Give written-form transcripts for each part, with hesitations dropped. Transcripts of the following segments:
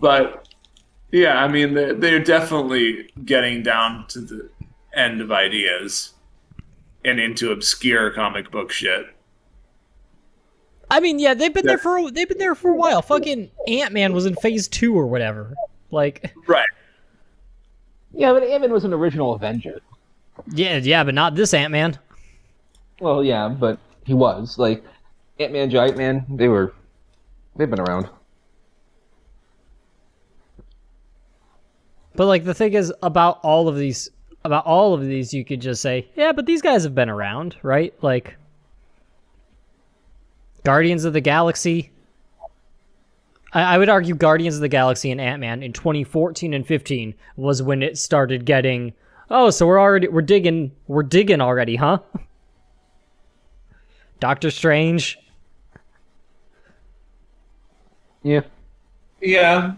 But yeah, I mean, they're definitely getting down to the end of ideas and into obscure comic book shit. I mean, yeah, they've been Yeah. there for a while. Fucking Ant-Man was in phase 2 or whatever. Like, Right. Yeah, but Ant-Man was an original Avenger. yeah, but not this Ant-Man. Well, yeah, but he was. Like, Ant-Man, Giant Man, they've been around. But like the thing is about all of these, you could just say, yeah, but these guys have been around, right? Like Guardians of the Galaxy. I would argue Guardians of the Galaxy and Ant-Man in 2014 and 15 was when it started getting, oh, so we're digging already, huh? Doctor Strange. Yeah. Yeah.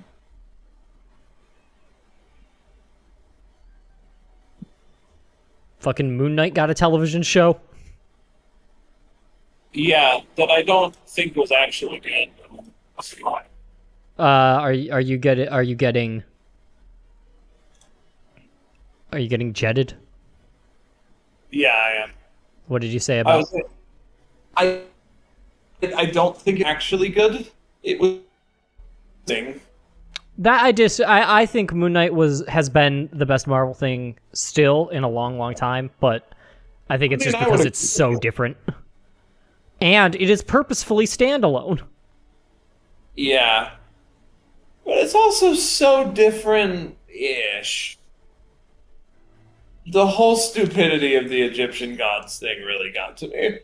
Fucking Moon Knight got a television show. Yeah, that I don't think was actually good. Are you getting jetted? Yeah, I am. What did you say I about? was. I don't think it's actually good. It was. That I think Moon Knight has been the best Marvel thing still in a long, long time, but I think it's just because it's so different. And it is purposefully standalone. Yeah. But it's also so different-ish. The whole stupidity of the Egyptian gods thing really got to me.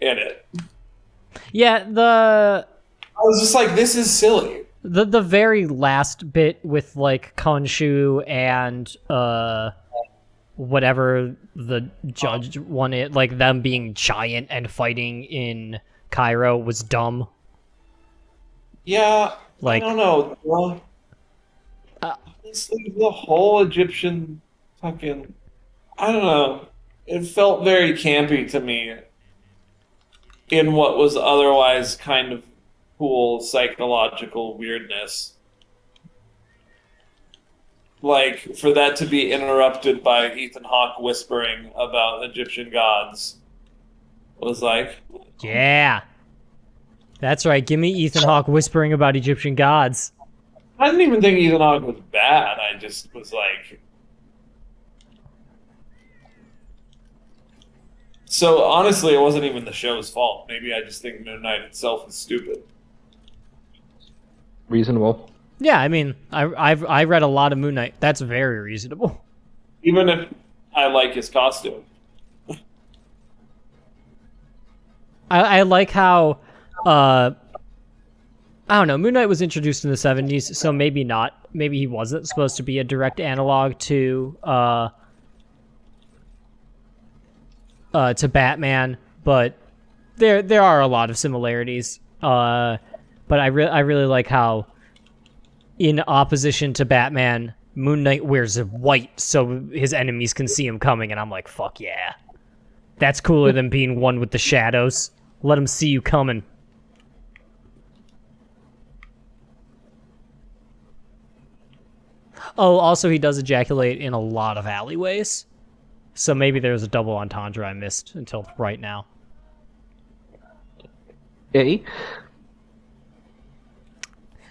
In it. Yeah, I was just like, this is silly. the very last bit with like Khonshu and whatever the judge wanted, like them being giant and fighting in Cairo was dumb. Yeah, Like, I don't know. Well, honestly, the whole Egyptian fucking... I don't know. It felt very campy to me in what was otherwise kind of cool psychological weirdness. Like, for that to be interrupted by Ethan Hawke whispering about Egyptian gods was like... yeah. That's right. Give me Ethan Hawke whispering about Egyptian gods. I didn't even think Ethan Hawke was bad. I just was like... So, honestly, it wasn't even the show's fault. Maybe I just think Moon Knight itself is stupid. Reasonable. Yeah, I mean, I read a lot of Moon Knight. That's very reasonable. Even if I like his costume. I like how, I don't know, Moon Knight was introduced in the 70s, so maybe not. Maybe he wasn't supposed to be a direct analog to Batman, but there are a lot of similarities. But I really like how, in opposition to Batman, Moon Knight wears white so his enemies can see him coming, and I'm like, fuck yeah. That's cooler than being one with the shadows. Let them see you coming. Oh, also he does ejaculate in a lot of alleyways. So maybe there's a double entendre I missed until right now. A.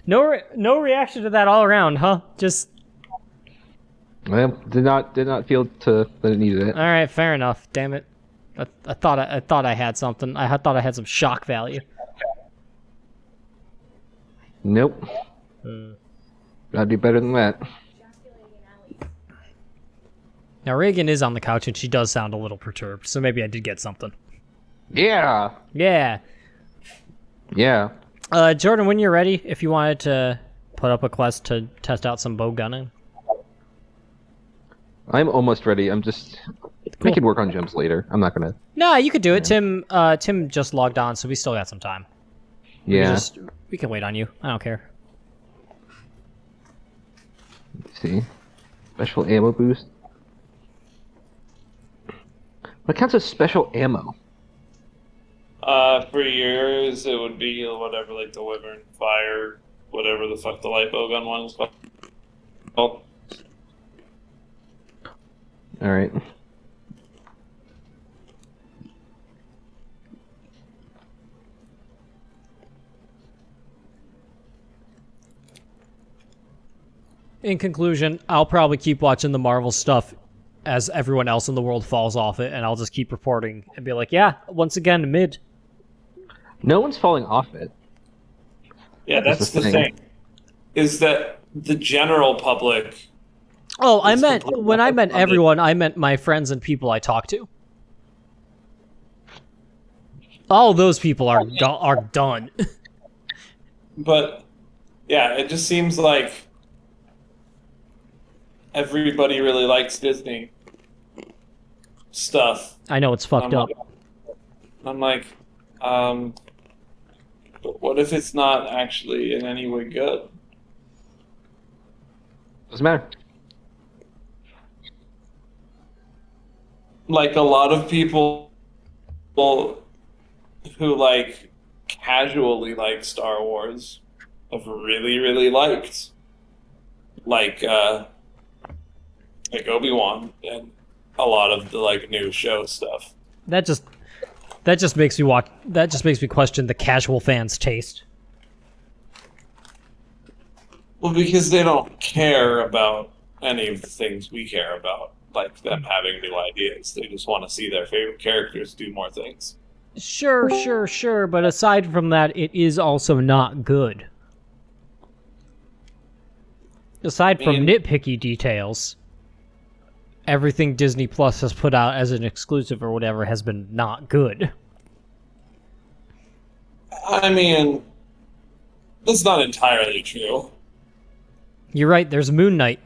No reaction to that all around, huh? Just Well, did not feel that it needed it. all right, fair enough. Damn it. I thought I had something. I thought I had some shock value. Nope. Gotta do better than that. Now Reagan is on the couch and she does sound a little perturbed, so maybe I did get something. Yeah. Yeah. Yeah. Jordan, when you're ready, if you wanted to put up a quest to test out some bow gunning. I'm almost ready. I'm just... We can work on gems later. I'm not gonna... No, you could do it. Tim just logged on, so we still got some time. Yeah. We can wait on you. I don't care. Let's see. Special ammo boost. What counts as special ammo? For yours, it would be whatever, like the Wyvern Fire whatever the fuck the light bow gun one is called. All right. In conclusion, I'll probably keep watching the Marvel stuff as everyone else in the world falls off it, and I'll just keep reporting and be like, yeah, once again, mid. No one's falling off it. Yeah, that's the thing. Is that the general public? Oh, when I meant completely everyone, I meant my friends and people I talk to. All those people are done. But yeah, it just seems like everybody really likes Disney stuff. I know it's fucked up. I'm like, but what if it's not actually in any way good? Doesn't matter. Like a lot of people who like casually like Star Wars have really, really liked like Obi-Wan and a lot of the like new show stuff. That just makes me question the casual fans' taste. Well, because they don't care about any of the things we care about, like them having new ideas. They just want to see their favorite characters do more things. Sure, but aside from that, it is also not good. Aside from nitpicky details, everything Disney Plus has put out as an exclusive or whatever has been not good. I mean, that's not entirely true. You're right, there's Moon Knight.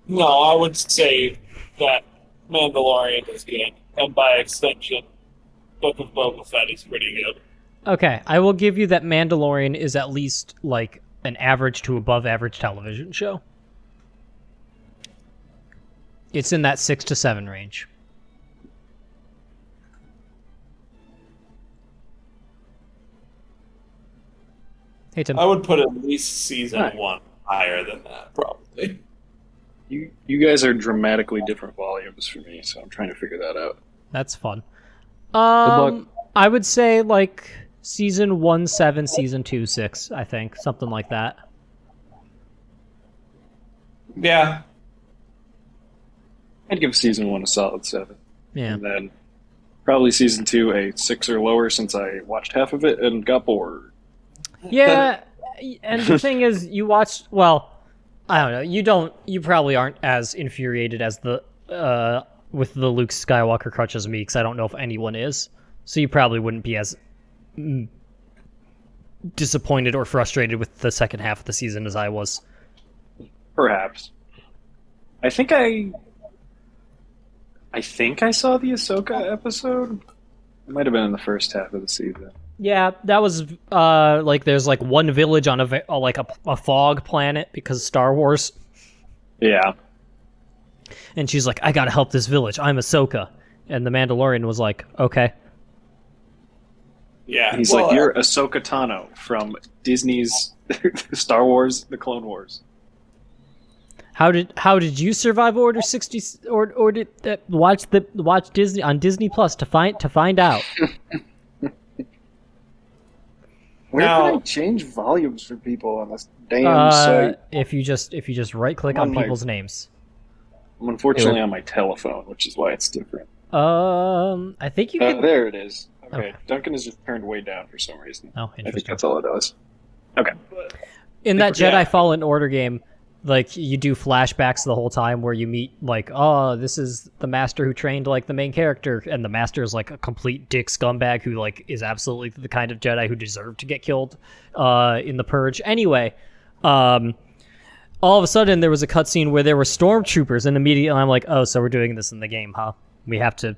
No, I would say that Mandalorian is good, and by extension, Book of Boba Fett is pretty good. Okay, I will give you that Mandalorian is at least, like, an average to above average television show. It's in that 6 to 7 range. Hey, Tim. I would put at least season 1 higher than that, probably. You guys are dramatically different volumes for me, so I'm trying to figure that out. That's fun. luck. I would say, like, season 1, 7, season 2, 6, I think. Something like that. Yeah. I'd give season 1 a solid 7. Yeah. And then probably season 2 a 6 or lower since I watched half of it and got bored. Yeah, and the thing is, you watched, well, I don't know, you probably aren't as infuriated as with the Luke Skywalker crutch as me, because I don't know if anyone is, so you probably wouldn't be as disappointed or frustrated with the second half of the season as I was. Perhaps. I think I saw the Ahsoka episode. It might have been in the first half of the season. Yeah, that was, like, there's, like, one village on a fog planet because of Star Wars. Yeah. And she's like, I gotta help this village, I'm Ahsoka. And the Mandalorian was like, okay. Yeah. He's like, you're Ahsoka Tano from Disney's Star Wars, The Clone Wars. How did you survive Order 60 or did watch Disney on Disney Plus to find out? Where can I change volumes for people on this damn site? If you just right click on people's names. I'm unfortunately on my telephone, which is why it's different. I think you can. There it is. Okay. Okay. Duncan is just turned way down for some reason. Oh, I think interesting. that's all it does. Okay. In that Yeah. Jedi Fallen Order game, like, you do flashbacks the whole time where you meet, like, oh, this is the master who trained, like, the main character, and the master is, like, a complete dick scumbag who, like, is absolutely the kind of Jedi who deserved to get killed in the Purge. Anyway, all of a sudden there was a cutscene where there were stormtroopers, and immediately I'm like, oh, so we're doing this in the game, huh? We have to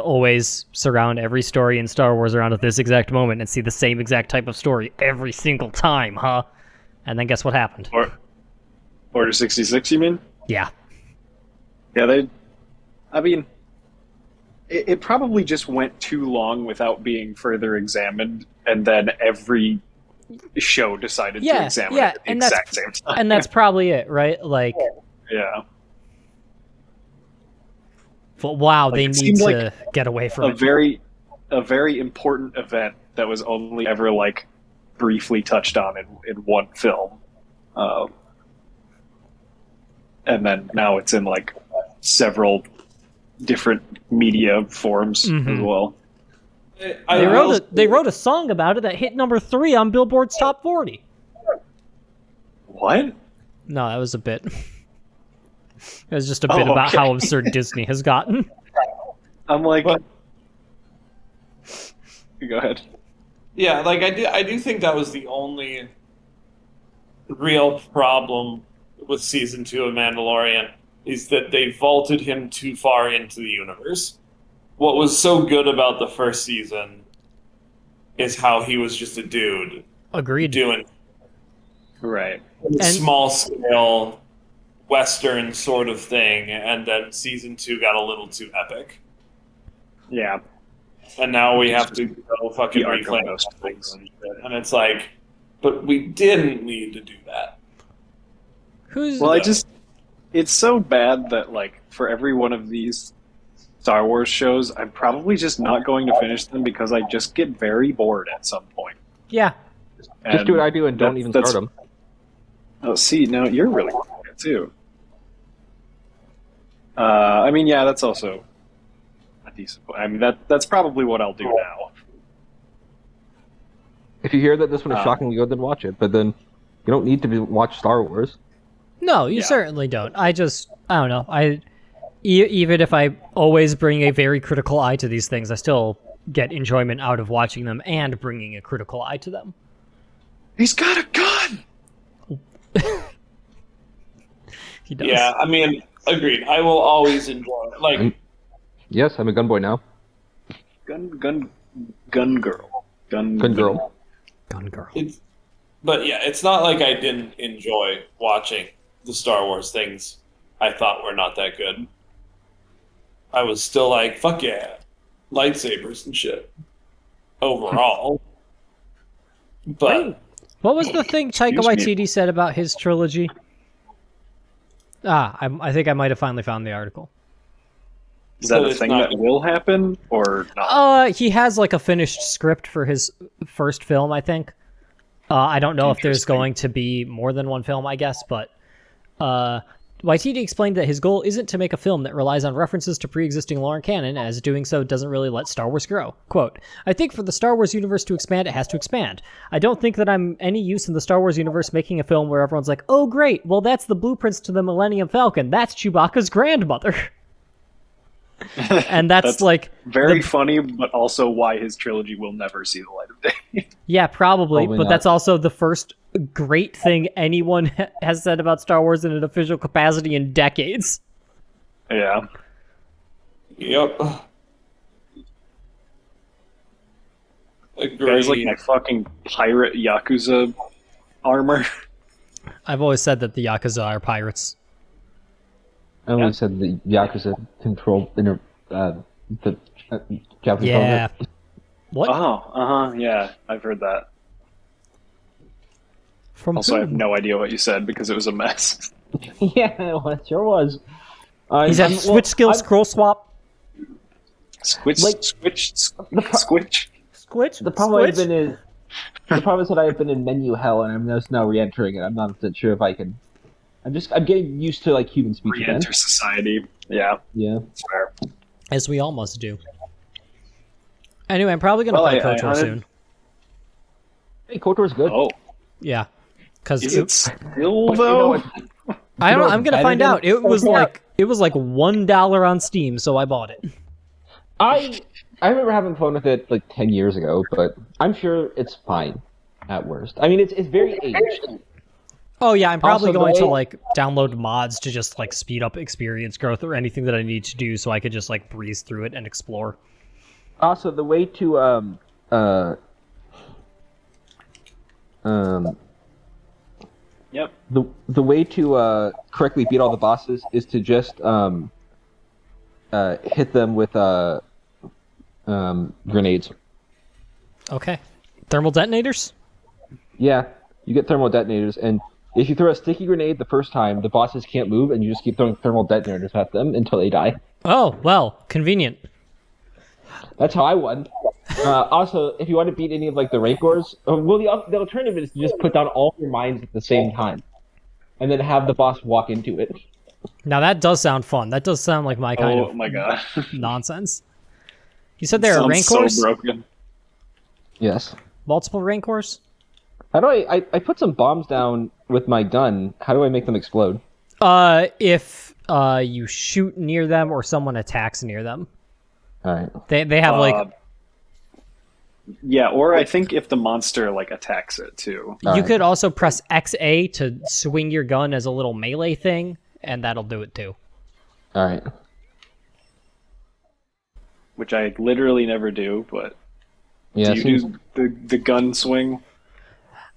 always surround every story in Star Wars around at this exact moment and see the same exact type of story every single time, huh? And then guess what happened? Order 66, you mean? Yeah. Yeah, it probably just went too long without being further examined, and then every show decided to Yeah, examine yeah, it at the and that's- exact same time. And that's probably it, right? Like, yeah. wow, they it need seemed to like get away from a it. very important event that was only ever like briefly touched on in one film, and then now it's in like several different media forms as well. They wrote a song about it that hit number 3 on Billboard's Top 40. What? No, that was a bit. It was just a bit about how absurd Disney has gotten. I'm like, But- go ahead. Yeah, like I do think that was the only real problem with season 2 of Mandalorian is that they vaulted him too far into the universe. What was so good about the first season is how he was just a dude Agreed. doing Right. a small scale Western sort of thing, and then season 2 got a little too epic. Yeah. And now we have to go fucking The arc of reclaim those things. things. And it's like, but we didn't need to do that. Well, it's so bad that like for every one of these Star Wars shows, I'm probably just not going to finish them because I just get very bored at some point. Yeah. Just do what I do and don't even start them. Oh, see, now you're really good too. I mean, yeah, that's also a decent point. I mean, that's probably what I'll do now. If you hear that this one is shockingly good, then watch it. But then you don't need to watch Star Wars. No, you certainly don't. I don't know. Even if I always bring a very critical eye to these things, I still get enjoyment out of watching them and bringing a critical eye to them. He's got a gun! He does. Yeah, I mean, agreed. I will always enjoy it. Like, Yes, I'm a gun boy now. Gun girl. Gun girl. Gun girl. but yeah, it's not like I didn't enjoy watching the Star Wars things I thought were not that good. I was still like, fuck yeah, lightsabers and shit. Overall. But What was the thing Taika Waititi said about his trilogy? I think I might have finally found the article. Is that So a it's thing not- that will happen or not? He has like a finished script for his first film, I think. I don't know if there's Interesting. going to be more than one film, I guess, but Waititi explained that his goal isn't to make a film that relies on references to pre-existing lore and canon, as doing so doesn't really let Star Wars grow. Quote, I think for the Star Wars universe to expand, it has to expand. I don't think that I'm any use in the Star Wars universe making a film where everyone's like, oh great, well that's the blueprints to the Millennium Falcon. That's Chewbacca's grandmother. And that's like very funny, but also why his trilogy will never see the light of day. Yeah, probably, Probably but not. that's also the first great thing anyone has said about Star Wars in an official capacity in decades. Yeah. yep. Agreed. Guys like my fucking pirate Yakuza armor. I've always said that the Yakuza are pirates. I only said the Yakuza control the Japanese Yeah. government. What? Oh, yeah, I've heard that. From Also, I who? have no idea what you said because it was a mess. Yeah, it sure was. He's had switch skill, scroll swap. Squitch, Like- squitch. Squitch? The problem I've Squitch? been is the problem is that I have been in menu hell and I'm just now re-entering it. I'm not sure if I can. I'm getting used to like human speech again. Re-enter society. Yeah, Yeah. it's fair. As we all must do. Anyway, I'm probably going to play I KOTOR hunted- soon. Hey, KOTOR's good. Oh, Yeah. Because is it still But you know though? what? I don't know, what's I'm going to better find than out. It was KOTOR? like $1 on Steam, so I bought it. I remember having fun with it like 10 years ago, but I'm sure it's fine at worst. I mean, it's very aged. Oh yeah, I'm probably Also, going the to way- like download mods to just like speed up experience growth or anything that I need to do so I could just like breeze through it and explore. Also, the way to Yep. the way to correctly beat all the bosses is to just hit them with grenades. Okay. Thermal detonators? Yeah, you get thermal detonators, and if you throw a sticky grenade the first time, the bosses can't move, and you just keep throwing thermal detonators at them until they die. Oh, well, convenient. That's how I won. Also, if you want to beat any of like the rancors, well, the alternative is to just put down all your mines at the same time, and then have the boss walk into it. Now that does sound fun. That does sound like my kind Oh of my god. nonsense. You said there are Sounds rancors? so broken. Yes. Multiple rancors? How do I put some bombs down with my gun? How do I make them explode? If you shoot near them or someone attacks near them. All right. They have like Yeah, or I think if the monster like attacks it too. you could also press XA to swing your gun as a little melee thing, and that'll do it too. All right. Which I literally never do, but Yeah. do you do the gun swing?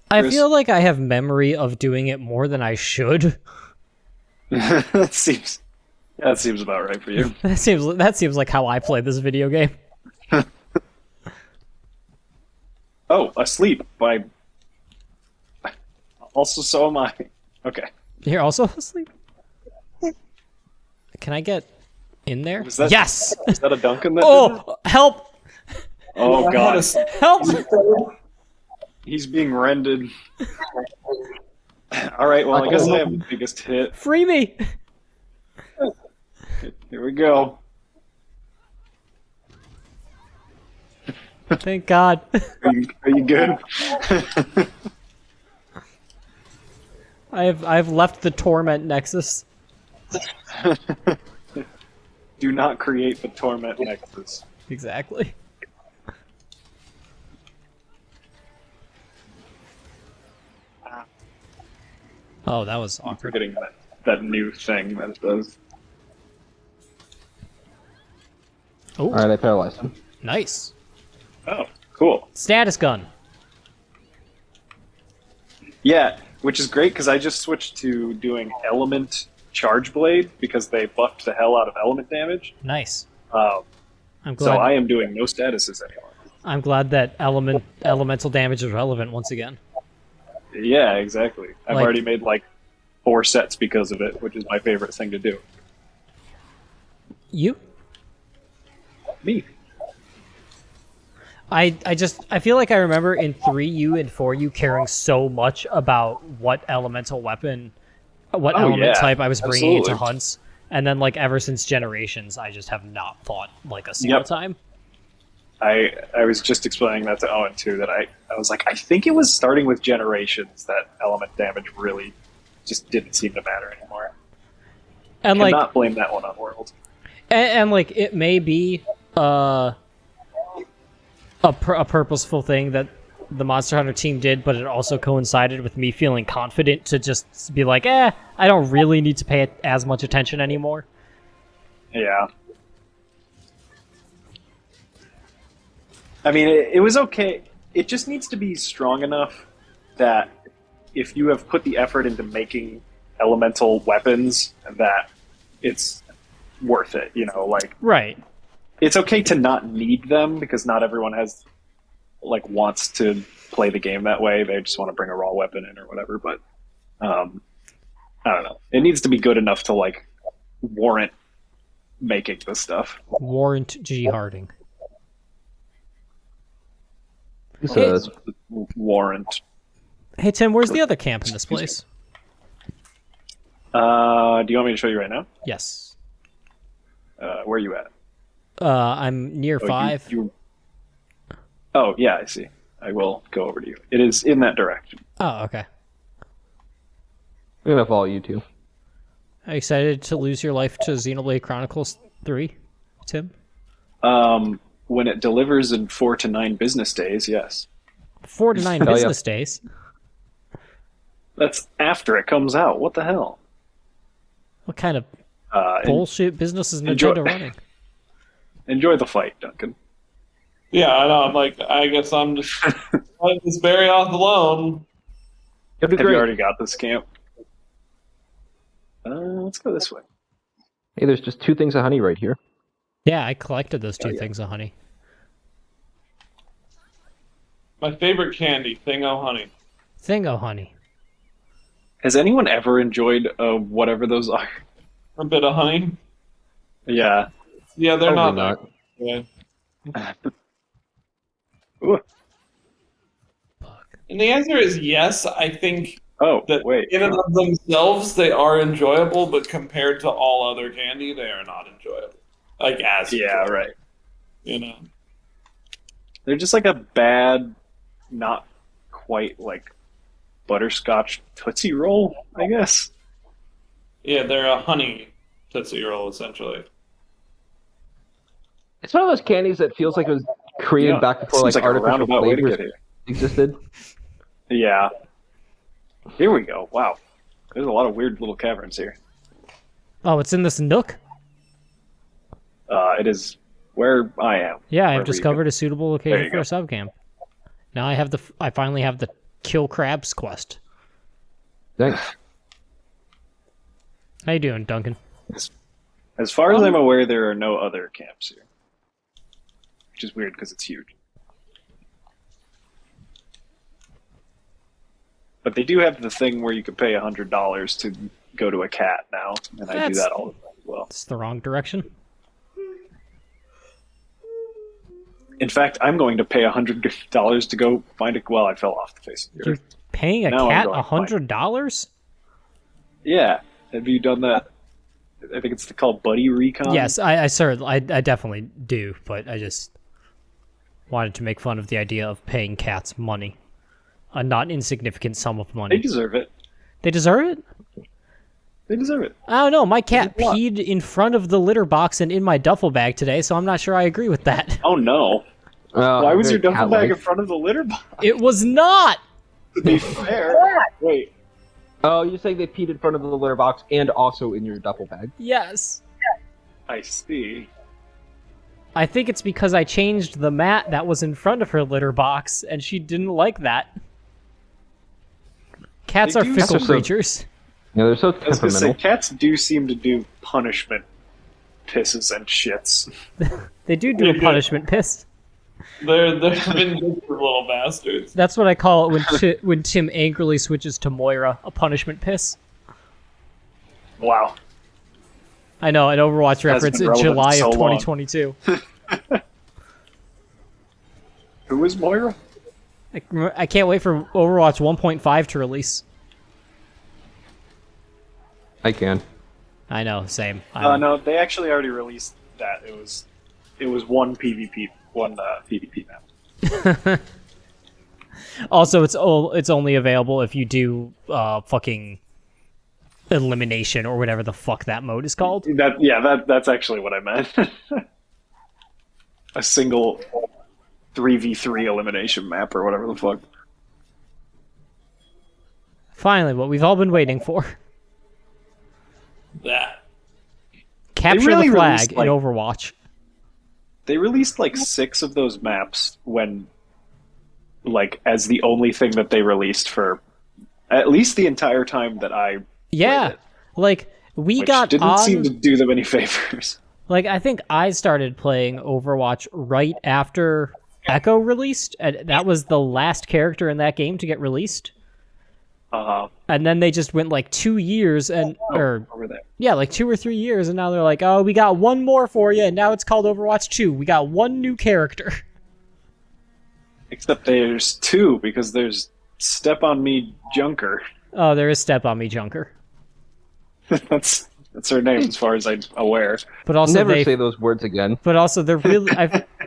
I Chris? feel like I have memory of doing it more than I should. that seems about right for you. That seems like how I play this video game. Oh, asleep by. Also, so am I. Okay. You're also asleep? Can I get in there? Was that- Yes! Is that a Duncan that did it? Oh, help! Oh god. Help! He's being rended. Alright, well I guess I have the biggest hit. Free me! Here we go. Thank God. Are you good? I've left the torment nexus. Do not create the torment nexus. Exactly. Oh, that was I'm awkward. forgetting that new thing that it does. Oh, All right. I paralyzed him. nice. Oh, cool. Status gun. Yeah, which is great because I just switched to doing element charge blade because they buffed the hell out of element damage. Nice. Um, I'm so glad. I am doing no statuses anymore. I'm glad that elemental damage is relevant once again. Yeah, exactly. I've Like- already made like 4 sets because of it, which is my favorite thing to do. You? Me. I feel like I remember in 3U and 4U caring so much about what elemental weapon, what Oh, element yeah, type I was bringing into absolutely. hunts, and then like ever since Generations, I just have not fought like a single Yep. time. I was just explaining that to Owen too, that I was like, I think it was starting with Generations that element damage really just didn't seem to matter anymore. And like, Cannot blame that one on World. and like it may be a purposeful thing that the Monster Hunter team did, but it also coincided with me feeling confident to just be like, I don't really need to pay as much attention anymore. Yeah. I mean, it was okay. It just needs to be strong enough that if you have put the effort into making elemental weapons, that it's worth it. You know, like Right. it's okay to not need them because not everyone has wants to play the game that way. They just want to bring a raw weapon in or whatever. But I don't know. It needs to be good enough to warrant making this stuff. Warrant G. Harding. So Warrant. Hey Tim, where's the other camp in this place? Do you want me to show you right now? Yes. Where are you at? I'm near Oh, 5. Oh, yeah, I see. I will go over to you. It is in that direction. Oh, okay. I'm gonna follow you too. Are you excited to lose your life to Xenoblade Chronicles 3, Tim? When it delivers in 4 to 9 business days, yes. 4 to 9 Hell yeah. business days. That's after it comes out. What the hell? What kind of En- bullshit business is enjoy- Nintendo running? enjoy the fight, Duncan. Yeah, I know. I'm like, I guess I'm just letting this berry off alone. It'll be Have great. you already got this camp? Let's go this way. Hey, there's just 2 things of honey right here. Yeah, I collected those 2 things of honey. My favorite candy, Thing O' Honey. Thingo honey. Has anyone ever enjoyed whatever those are? A bit of honey. Yeah. Yeah, they're Probably not. not. Yeah. Ooh. And the answer is yes. I think Oh, that wait. in and of themselves they are enjoyable, but compared to all other candy, they are not enjoyable. Like as Yeah, enjoyable, right. you know. They're just like a bad, not quite like butterscotch Tootsie Roll, I guess. Yeah, they're a honey Tootsie Roll essentially. It's one of those candies that feels like it was created back before seems like like a artificial roundabout way to flavors get here. existed. Yeah. Here we go. Wow. There's a lot of weird little caverns here. Oh, it's in this nook? It is where I am. Yeah, I've wherever you discovered go. a suitable There location you for go. a subcamp. Now I finally have the kill crabs quest. Thanks. How you doing, Duncan? As far as I'm aware, there are no other camps here. Which is weird because it's huge. But they do have the thing where you can pay $100 to go to a cat now, and I do That's- that all the time as well. It's the wrong direction. In fact, I'm going to pay $100 to go find a. Well, I fell off the face of the You're earth. paying a Now I'm cat going to find it. $100? Yeah, have you done that? I think it's called Buddy Recon. Yes, I definitely do, but I just wanted to make fun of the idea of paying cats money. A not insignificant sum of They money. deserve it. They deserve it? They deserve it. I don't know. My cat What? peed in front of the litter box and in my duffel bag today, so I'm not sure I agree with that. Oh no! Why was your very duffel bag cat-like. in front of the litter box? It was not! To be fair, wait. Oh, you're saying they peed in front of the litter box and also in your duffel bag? Yes. I see. I think it's because I changed the mat that was in front of her litter box, and she didn't like that. Cats They are do fickle so- creatures. Yeah, they're so I was gonna say, temperamental. cats do seem to do punishment pisses and shits. They do Yeah, a good. punishment piss. They're vindictive little bastards. That's what I call it when Tim angrily switches to Moira, a punishment piss. Wow. I know, an Overwatch reference been in relevant July so of long. 2022. Who is Moira? I can't wait for Overwatch 1.5 to release. I can. I know, same. No, they actually already released that. It was one PvP, one PvP map. Also, it's only available if you do fucking elimination or whatever the fuck that mode is called. That's actually what I meant. A single 3v3 elimination map or whatever the fuck. Finally, what we've all been waiting for. That. Capture really the flag released, in like- Overwatch. They released like 6 of those maps when, like, as the only thing that they released for at least the entire time that I Yeah, played it, like we which got didn't on. seem to do them any favors. Like I think I started playing Overwatch right after Echo released, and that was the last character in that game to get released. And then they just went like 2 years or Over there. yeah, like 2 or 3 years, and now they're like, oh, we got one more for you, and now it's called Overwatch 2. We got one new character. Except there's 2 because there's Step on Me Junker. Oh, there is Step on Me Junker, that's her name as far as I'm aware. but also Never they, say those words again. but also they're really,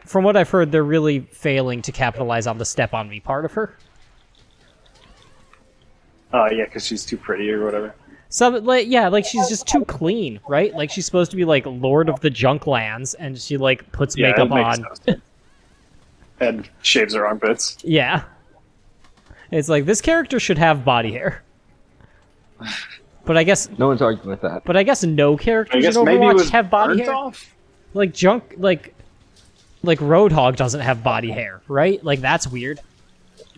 from what I've heard, they're really failing to capitalize on the Step on Me part of her. Yeah, because she's too pretty or whatever. Some like she's just too clean, right? Like she's supposed to be like Lord of the Junklands, and she like puts Yeah, makeup that makes on. no sense. And shaves her armpits. Yeah, it's like this character should have body hair, but I guess No one's arguing with that. no I characters guess in maybe it Overwatch was have body burnt hair. off. Like like Roadhog doesn't have body hair, right? Like that's weird.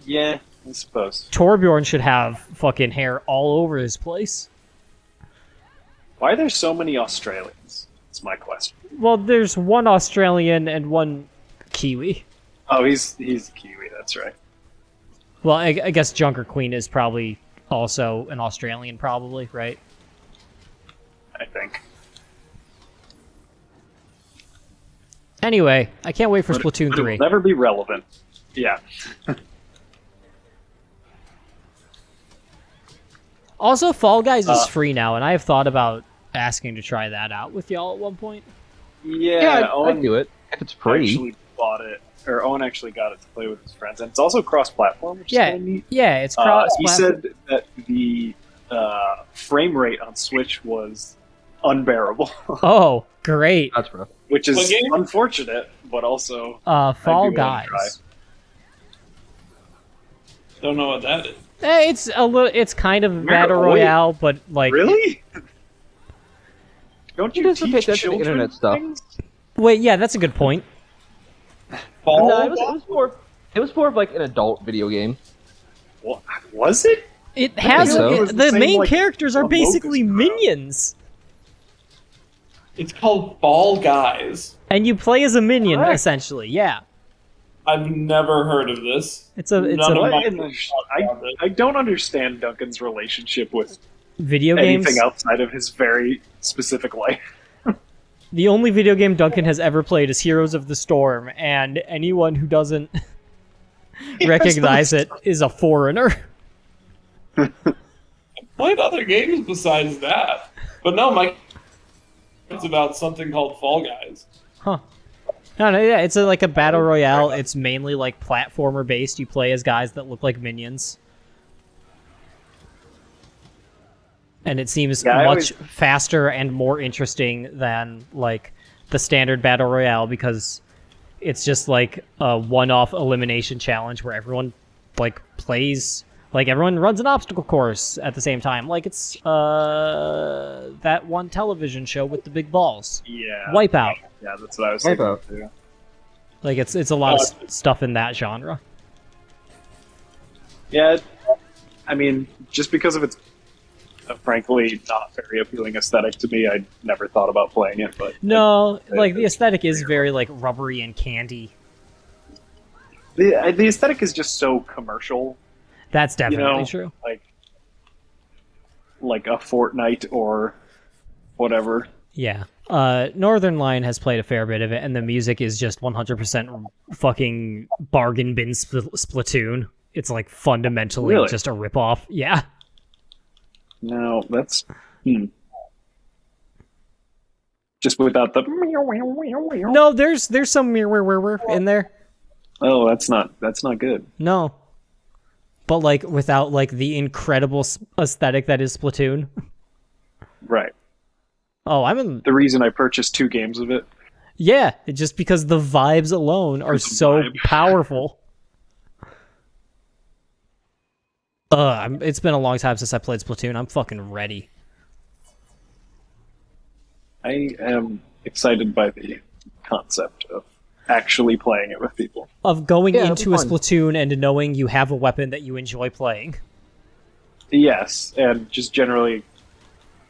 Yeah, I suppose. Torbjorn should have fucking hair all over his place. Why are there so many Australians? That's my question. Well, there's one Australian and one Kiwi. Oh, he's Kiwi. That's right. Well, I guess Junker Queen is probably also an Australian, probably, right? I think. Anyway, I can't wait for Splatoon But 3. it will never be relevant. Yeah. Also, Fall Guys is free now, and I have thought about asking to try that out with y'all at one point. Yeah, I'd do it if it's free. Actually bought it, or Owen actually got it to play with his friends, and it's also cross-platform, which is Yeah, kind of neat. yeah, it's cross. He said that the frame rate on Switch was unbearable, Oh, great. That's rough. which is What game? unfortunate, but also Fall I do wanna try. Guys. Don't know what that is. It's a little. It's kind of Battle wait. Royale, but like. Really? Don't you Just to pay teach attention to children internet stuff. things? Wait, yeah, that's a good point. Fall No, it was more of like an adult video game. What was it? It has so. it- It was the same, main like, characters are Among Us basically crowd. minions, It's called Fall Guys. and you play as a minion Correct. essentially. Yeah, I've never heard of this. it's a None of What my in the I don't understand Duncan's relationship with video anything games. outside of his very specific life. The only video game Duncan has ever played is Heroes of the Storm, and anyone who doesn't recognize it is a foreigner. Played other games besides that, but no, it's about something called Fall Guys. Huh. No, yeah, it's like a battle royale. It's mainly like platformer based. You play as guys that look like minions. And it seems Yeah, I much always- faster and more interesting than like the standard battle royale because it's just like a one-off elimination challenge where everyone like plays like everyone runs an obstacle course at the same time. Like it's that one television show with the big balls. Yeah. Wipeout. Yeah, that's what I was thinking Wipeout. too. Like it's a lot of stuff in that genre. Yeah, I mean, just because of its frankly not very appealing aesthetic to me, I never thought about playing it. But No, like the aesthetic is very like rubbery and candy. the aesthetic is just so commercial, That's definitely know, true. like a Fortnite or whatever. Yeah. Northern Lion has played a fair bit of it, and the music is just 100% fucking bargain bin Splatoon. It's like fundamentally Really? just a ripoff. Yeah. No, that's just without the. No, there's some mirror in there. Oh, that's not good. No. But like without like the incredible aesthetic that is Splatoon. Right. Oh, I'm in. The reason I purchased 2 games of it. Yeah, just because the vibes alone are the so vibe. powerful. It's been a long time since I played Splatoon. I'm fucking ready. I am excited by the concept of actually playing it with people. Of going Yeah, into a it'll be fun. Splatoon and knowing you have a weapon that you enjoy playing. Yes, and just generally,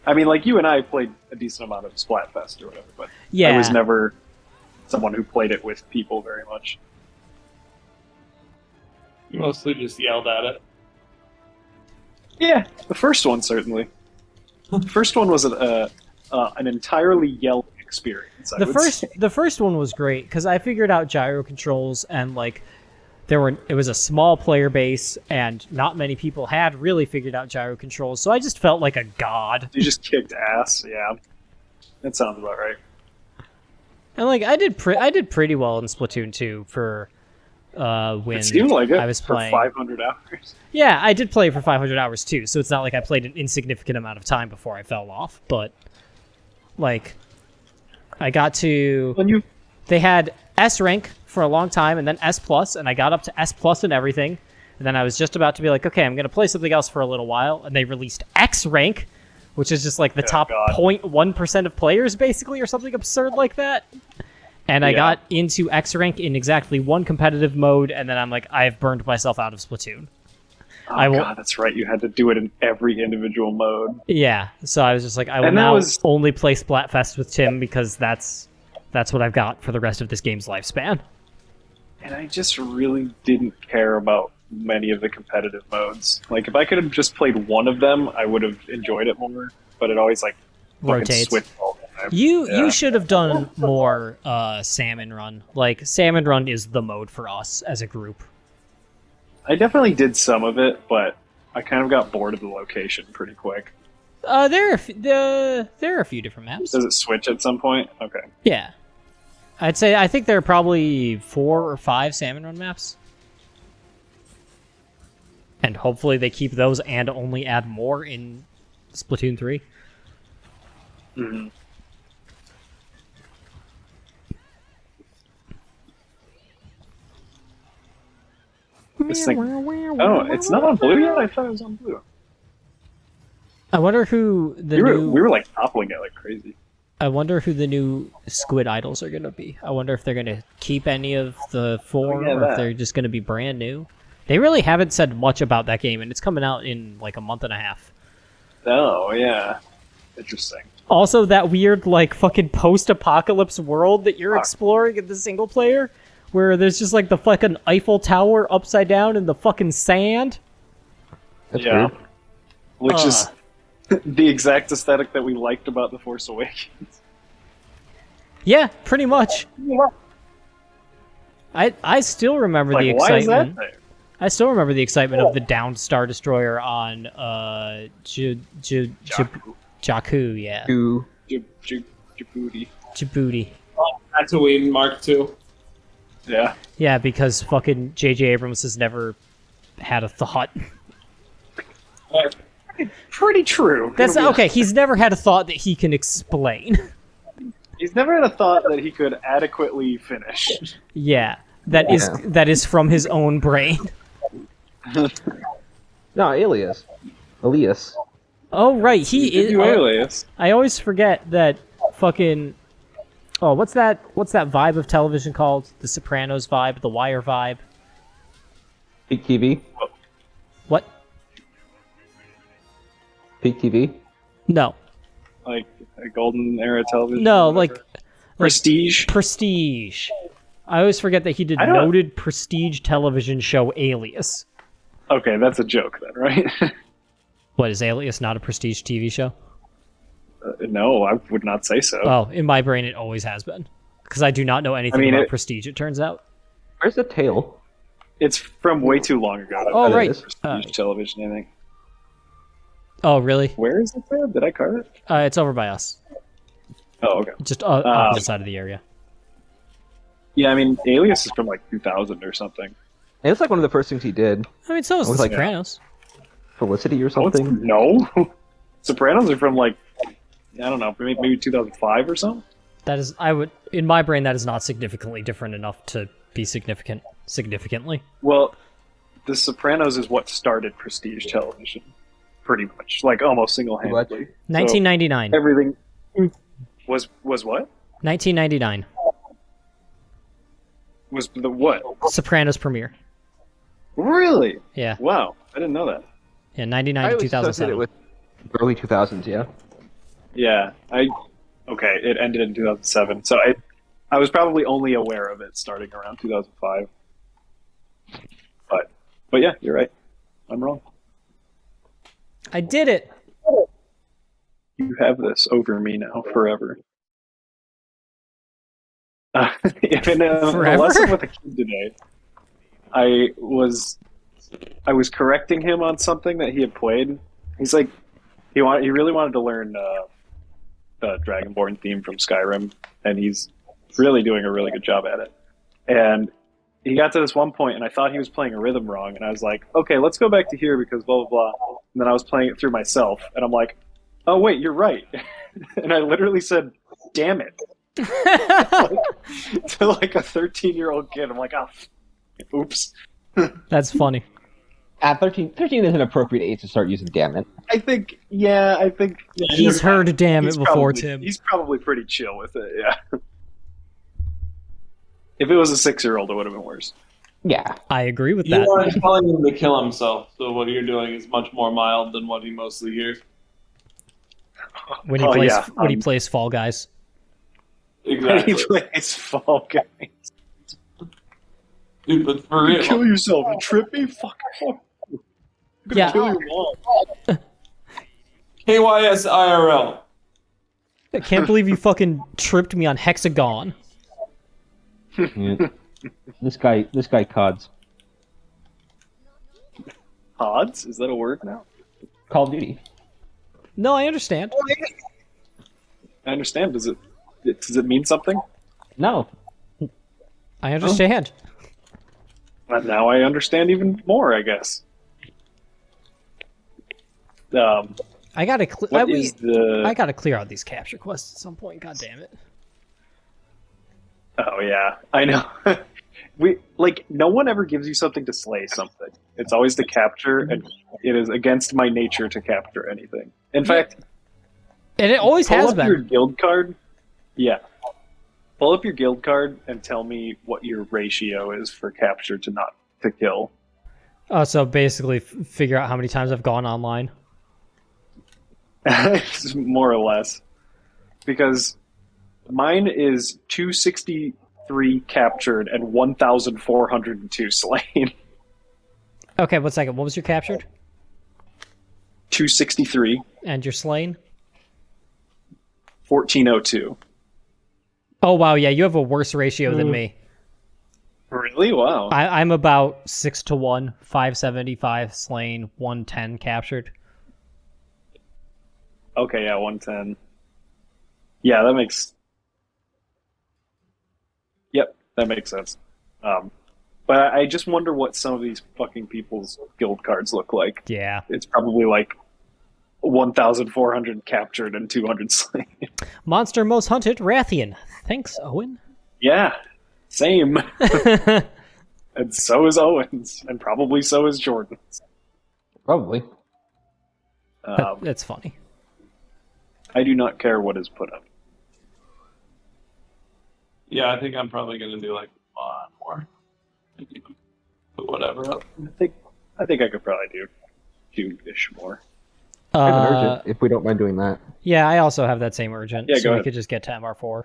I mean, like you and I played a decent amount of Splatfest or whatever, but Yeah. I was never someone who played it with people very much. Mostly just yelled at it. Yeah, the first one certainly. The first one was an entirely yelling experience. I would say. The first one was great because I figured out gyro controls and like it was a small player base and not many people had really figured out gyro controls, so I just felt like a god. You just kicked ass. Yeah, that sounds about right. And like I did pretty well in Splatoon 2 for when It seemed like it I was for playing. 500 hours. Yeah, I did play for 500 hours too, so it's not like I played an insignificant amount of time before I fell off, but like I got to When you they had S rank for a long time and then S plus, and I got up to S plus and everything. And then I was just about to be like, okay, I'm going to play something else for a little while, and they released X rank, which is just like the top God. 0.1% of players basically or something absurd like that. And I Yeah. got into X rank in exactly one competitive mode, and then I'm like, I have burned myself out of Splatoon. Oh, I will- God, that's right. You had to do it in every individual mode. Yeah, so I was just like, I will And that now was- only play Splatfest with Tim because that's what I've got for the rest of this game's lifespan. And I just really didn't care about many of the competitive modes. Like, if I could have just played one of them, I would have enjoyed it more. But it always like fucking Rotates. switched all the time. You should have done more Salmon Run. Like Salmon Run is the mode for us as a group. I definitely did some of it, but I kind of got bored of the location pretty quick. There are a few different maps. Does it switch at some point? Okay. Yeah, I think there are probably 4 or 5 Salmon Run maps, and hopefully they keep those and only add more in Splatoon 3. Mm-hmm. This thing. Oh, it's not on blue yet? I thought it was on blue. I wonder who the We were like toppling it like crazy. I wonder who the new Squid Idols are gonna be. I wonder if they're gonna keep any of the 4 or if they're just gonna be brand new. They really haven't said much about that game, and it's coming out in like a month and a half. Oh, yeah. Interesting. Also, that weird, like, fucking post-apocalypse world that you're exploring in the single player, where there's just, like, the fucking Eiffel Tower upside down in the fucking sand. That's weird. Which is the exact aesthetic that we liked about The Force Awakens. Yeah, pretty much. I still remember the excitement. Why is that there? I still remember the excitement of the downed Star Destroyer on Jakku, yeah. Djibouti. Djibouti. Tatooine Mark II. Yeah. Yeah, because fucking J.J. Abrams has never had a thought. Pretty true. That's okay. He's never had a thought that he can explain. He's never had a thought that he could adequately finish. Yeah, that is from his own brain. No, Elias. Oh right, he is. Alias. I always forget that fucking. Oh, what's that vibe of television called? The Sopranos vibe, the Wire vibe. Peak TV. What? Peak TV. No. Like a golden era television. No, like Prestige. Prestige. I always forget that he did noted prestige television show Alias. Okay, that's a joke then, right? What, is Alias not a prestige TV show? No, I would not say so. Oh, in my brain it always has been. Because I do not know anything about prestige, it turns out. Where's the tail? It's from way too long ago. Oh, right. Prestige television, I think. Oh, really? Where is it there? Did I carve it? It's over by us. Oh, okay. Just opposite side of the area. Yeah, I mean, Alias is from like 2000 or something. And it's like one of the first things he did. I mean, so is The Sopranos. Felicity or something? No. Sopranos are from like, I don't know, maybe 2005 or something? That is, in my brain, that is not significantly different enough to be significantly. Well, The Sopranos is what started prestige television. Pretty much. Like, almost single-handedly. 1999. So everything was what? 1999. Was the what? Sopranos premiere. Really? Yeah. Wow, I didn't know that. Yeah, 99 to 2007. It with early 2000s, yeah. Yeah, okay, it ended in 2007, so I was probably only aware of it starting around 2005. But yeah, you're right. I'm wrong. I did it. You have this over me now forever. In a lesson with a kid today, I was correcting him on something that he had played. He's like, he really wanted to learn the Dragonborn theme from Skyrim, and he's really doing a really good job at it. And he got to this one point, and I thought he was playing a rhythm wrong, and I was like, okay, let's go back to here because blah blah blah. And then I was playing it through myself, and I'm like, oh wait, you're right. And I literally said, damn it. To like a 13-year-old kid. I'm like, oh, oops. That's funny. At 13 is an appropriate age to start using damn it. I think he's heard damn it before, Tim. He's probably pretty chill with it, yeah. If it was a 6-year-old, it would have been worse. Yeah. I agree with You that. are telling him to kill himself, so what you're doing is much more mild than what he mostly hears. When he plays Fall Guys. Exactly. He plays Fall Guys. Stupid for real. Kill yourself and trip me? Fuck. I'm gonna Yeah. kill your mom. KYS IRL. I can't believe you fucking tripped me on Hexagon. Yeah. This guy cods. Odds? Is that a word now? Call of Duty. No, I understand. I understand. Does it mean something? No. I understand. Now I understand even more, I guess. I gotta What is the... I gotta clear out these capture quests at some point. God damn it! Oh yeah, I know. No one ever gives you something to slay something. It's always to capture, and it is against my nature to capture anything. In fact, And it always pull has up your been. guild card. Yeah, pull up your guild card and tell me what your ratio is for capture to not to kill. Oh, so basically, figure out how many times I've gone online. More or less, because mine is 263 captured and 1,402 slain. Okay, 1 second. What was your captured 263, and your slain? 1402. Oh wow, yeah, you have a worse ratio than me. Really? Wow. I'm about 6-1, 575 slain, 110 captured. Okay, yeah, 110. Yeah, that makes... Yep, that makes sense. But I just wonder what some of these fucking people's guild cards look like. Yeah. It's probably like 1,400 captured and 200 slain. Monster most hunted, Rathian. Thanks, Owen. Yeah, same. And so is Owens, and probably so is Jordan's. Probably. That's funny. I do not care what is put up. Yeah, I think I'm probably gonna do like a lot more. Put whatever up. I think I could probably do 2-ish more. I have an urgent, if we don't mind doing that. Yeah, I also have that same urgent, Yeah, so go we ahead. could just get to MR4.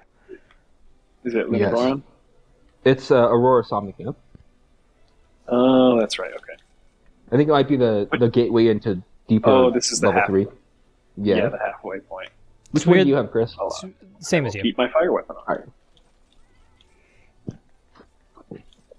Is it Yes. Lindeborn? It's Aurora Somni Camp. Oh, that's right. Okay. I think it might be the gateway into deeper Oh, this is the level half- 3. Yeah. The halfway point. Which It's one weird- do you have, Chris? I'll Same as you. keep my fire weapon on. Alright.